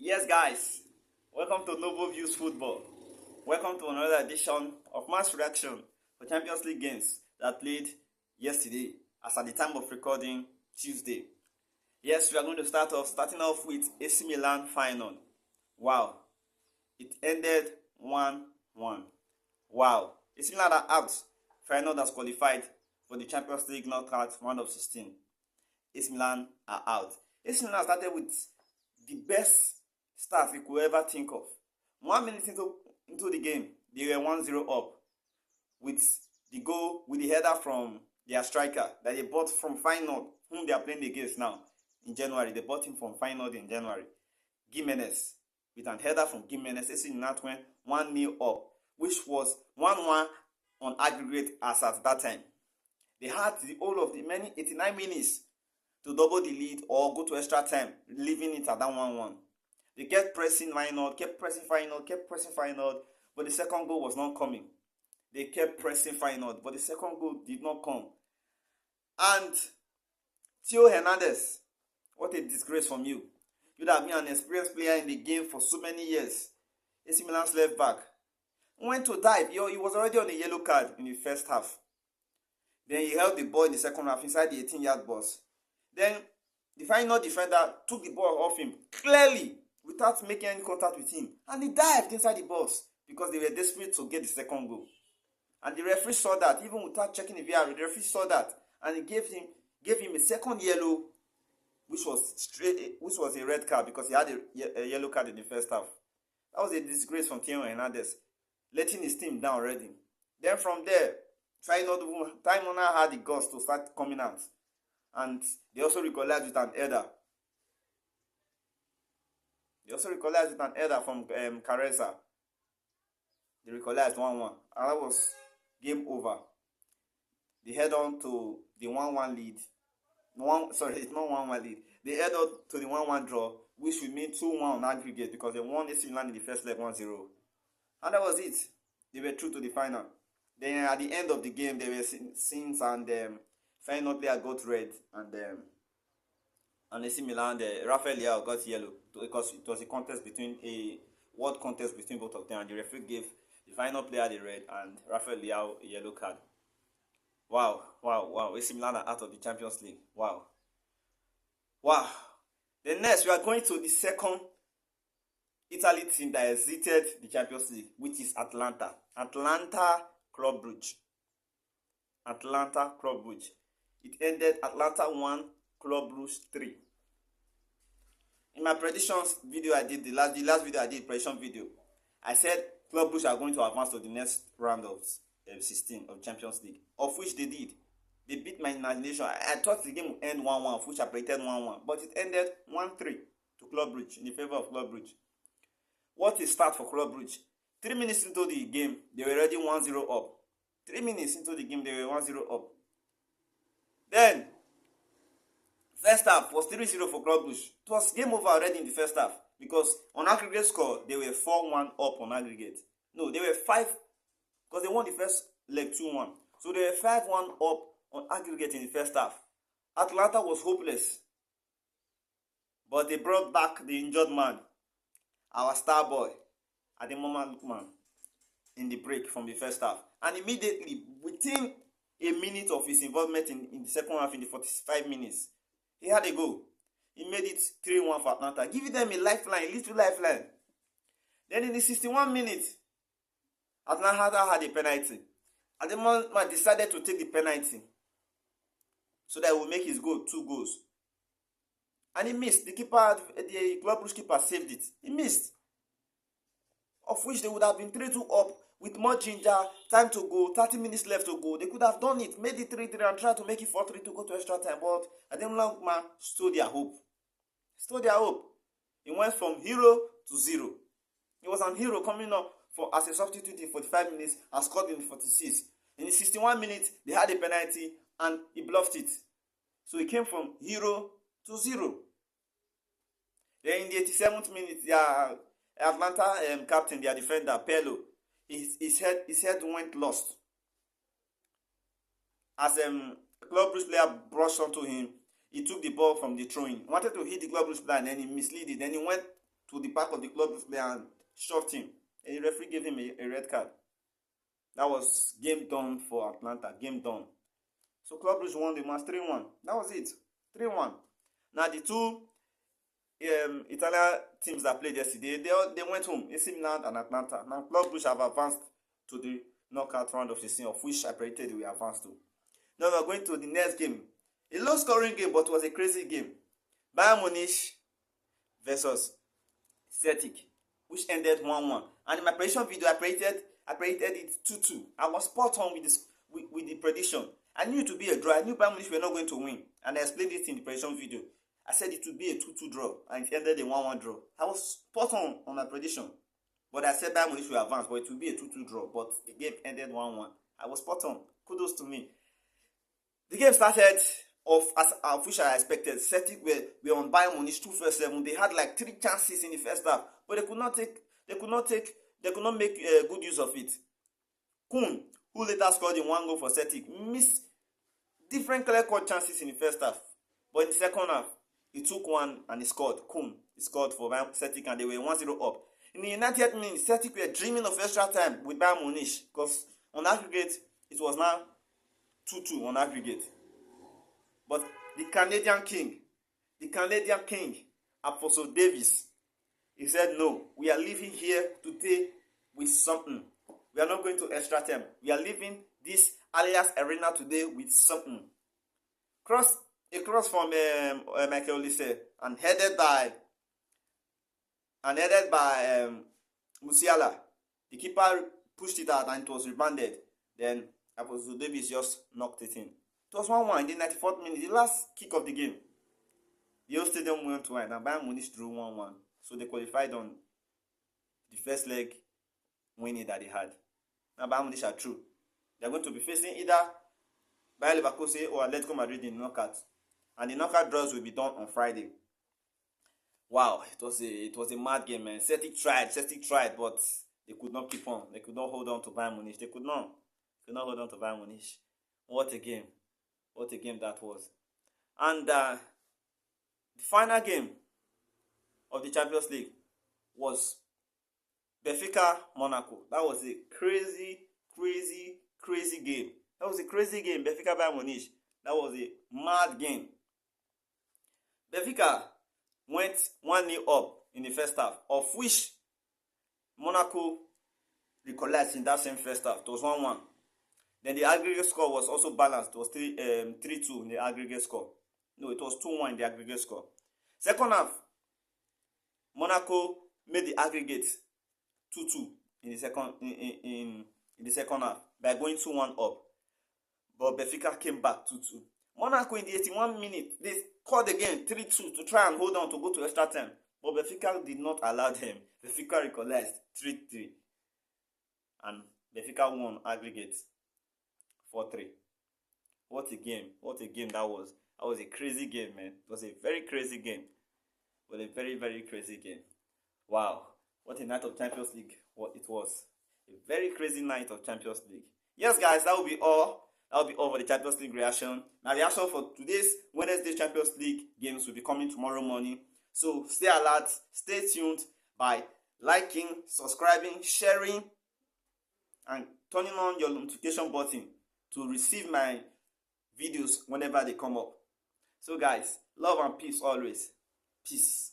Yes, guys, welcome to Novo Views Football. Welcome to another edition of match reaction for Champions League games that played yesterday, as at the time of recording, Tuesday. Yes, we are going to starting off with AC Milan final. Wow, it ended 1-1. Wow, AC Milan are out. Final that's qualified for the Champions League knockout round of 16. AC Milan are out. AC Milan started with the best start we could ever think of. 1 minute into the game, they were 1-0 up with the goal, with the header from their striker that they bought from Feyenoord, whom they are playing against now in January. They bought him from Feyenoord in January. Gimenez, with an header from Gimenez, AC Milan went 1-0 up, which was 1-1 on aggregate as at that time. They had the whole of the many 89 minutes to double the lead or go to extra time, leaving it at that 1-1. They kept pressing Feyenoord, kept pressing Feyenoord, but the second goal was not coming. They kept pressing Feyenoord, but the second goal did not come. And Theo Hernandez, what a disgrace from you. You'd have been an experienced player in the game for so many years. AC Milan's left back went to dive. He was already on a yellow card in the first half. Then he held the ball in the second half inside the 18-yard box. Then the final defender took the ball off him clearly without making any contact with him. And he dived inside the box because they were desperate to get the second goal. And the referee saw that, even without checking the VAR, the referee saw that, and he gave him a second yellow, which was a red card because he had a yellow card in the first half. That was a disgrace from Theo Hernandez, letting his team down already. Then from there, Time Warner had the guts to start coming out. And they also equalized with an header. From Careza. They equalized 1-1. And that was game over. They head on to the 1-1 lead. It's not 1-1 lead. They head on to the 1-1 draw, which would mean 2-1 on aggregate because they won AC Milan in the first leg 1-0. And that was it. They were through to the final. Then at the end of the game, there were scenes and Feyenoord player got red and AC Milan, Rafael Leao got yellow because it was a word contest between both of them, and the referee gave the final player the red and Rafael Leao a yellow card. Wow. AC Milan are out of the Champions League. Wow. Then next, we are going to the second Italy team that exited the Champions League, which is Atalanta Club Brugge. It ended Atalanta 1, Club Brugge 3. In my predictions video I did, the last video I did, prediction video, I said Club Brugge are going to advance to the next round of 16 of Champions League, of which they did. They beat my imagination. I thought the game would end 1-1, of which I predicted 1-1, but it ended 1-3 to Club Brugge, in the favor of Club Brugge. What a start for Club Brugge. 3 minutes into the game, they were already 1-0 up. 3 minutes into the game, they were 1-0 up. Then, first half was 3-0 for Club Brugge. It was game over already in the first half because on aggregate score, they were 4-1 up on aggregate. No, they were 5, because they won the first leg 2-1. So they were 5-1 up on aggregate in the first half. Atlanta was hopeless. But they brought back the injured man, our star boy, Ademola Lookman, in the break from the first half. And immediately, within a minute of his involvement in the second half, in the 45 minutes, he had a goal. He made it 3-1 for Atlanta, giving them a little lifeline. Then in the 61 minutes, Atlanta had a penalty. Ademola decided to take the penalty so that he would make his goal 2 goals. And he missed. The Club Brugge keeper saved it. He missed. Of which they would have been 3-2 up with more ginger, time to go, 30 minutes left to go. They could have done it, made it 3-3 and tried to make it 4-3 to go to extra time. But Ademola Lookman stole their hope. He went from hero to zero. He was an hero coming up as a substitute in 45 minutes and scored in the 46. In the 61 minutes, they had a penalty and he bluffed it. So he came from hero to zero. Then in the 87th minute, their Atlanta captain, their defender, Pirlo, his head went lost. As Club Brugge player brushed onto him, he took the ball from the throwing. Wanted to hit the Club Brugge player and then he mislead it. Then he went to the back of the club player and shoved him. And the referee gave him a red card. That was game done for Atlanta. Game done. So Club Brugge won the match 3-1. That was it. 3-1. Now the two Italian teams that played yesterday, they went home. AC Milan and Atlanta. Now Club Brugge have advanced to the knockout round of 16, of which I predicted we advanced to. Now we are going to the next game. A low-scoring game, but it was a crazy game. Bayern Munich versus Celtic, which ended 1-1. And in my prediction video, I predicted it 2-2. I was spot on with the prediction. I knew it would be a draw. I knew Bayern Munich were not going to win. And I explained it in the prediction video. I said it would be a 2-2 draw. And it ended a 1-1 draw. I was spot on my prediction. But I said Bayern Munich will advance, but it would be a 2-2 draw. But the game ended 1-1. I was spot on. Kudos to me. The game started off as which I expected. Celtic were on Bayern Munich 2 first 7. They had like 3 chances in the first half, but they could not make good use of it. Kuhn, who later scored in 1 goal for Celtic, missed different clear-cut chances in the first half, but in the second half, he took one and he scored. Kuhn, he scored for Celtic, and they were 1-0 up. In the 90th minute, Celtic were dreaming of extra time with Bayern Munich, because on aggregate, it was now 2-2 on aggregate. But the Canadian King, Alphonso Davies, he said, no, we are leaving here today with something. We are not going to extra time. We are leaving this Allianz Arena today with something. A cross from Michael Olise and headed by Musiala. The keeper pushed it out and it was rebounded. Then Alphonso Davies just knocked it in. It was 1-1 in the 94th minute, the last kick of the game. The whole stadium went wide and Bayern Munich drew 1-1. So they qualified on the first leg winning that they had. Now Bayern Munich are through. They are going to be facing either Bayer Leverkusen or Atletico Madrid in the knockout. And the knockout draws will be done on Friday. Wow, it was a mad game, man. Celtic tried, but they could not keep on. They could not hold on to Bayern Munich. They could not hold on to Bayern Munich. What a game. What a game that was. And the final game of the Champions League was Benfica Monaco. That was a crazy game. That was a crazy game. Benfica Bayern Munich. That was a mad game. Benfica went 1-0 up in the first half, of which Monaco recollapsed in that same first half. It was 1-1. Then the aggregate score was also balanced. It was 3-2 in the aggregate score. No, it was 2-1 in the aggregate score. Second half, Monaco made the aggregate 2-2 in the second half by going 2-1 up. But Benfica came back 2-2. Monaco in the 81 minutes, they scored again 3-2 to try and hold on to go to extra time. But Benfica did not allow them. Benfica recognized 3-3. And Benfica won aggregate 4-3. What a game. What a game that was. That was a crazy game, man. It was a very crazy game. But a very, very crazy game. Wow. What a night of Champions League it was. A very crazy night of Champions League. Yes, guys, that will be all. That will be all for the Champions League reaction. Now, reaction for today's Wednesday Champions League games will be coming tomorrow morning. So, stay alert, stay tuned by liking, subscribing, sharing, and turning on your notification button to receive my videos whenever they come up. So, guys, love and peace always. Peace.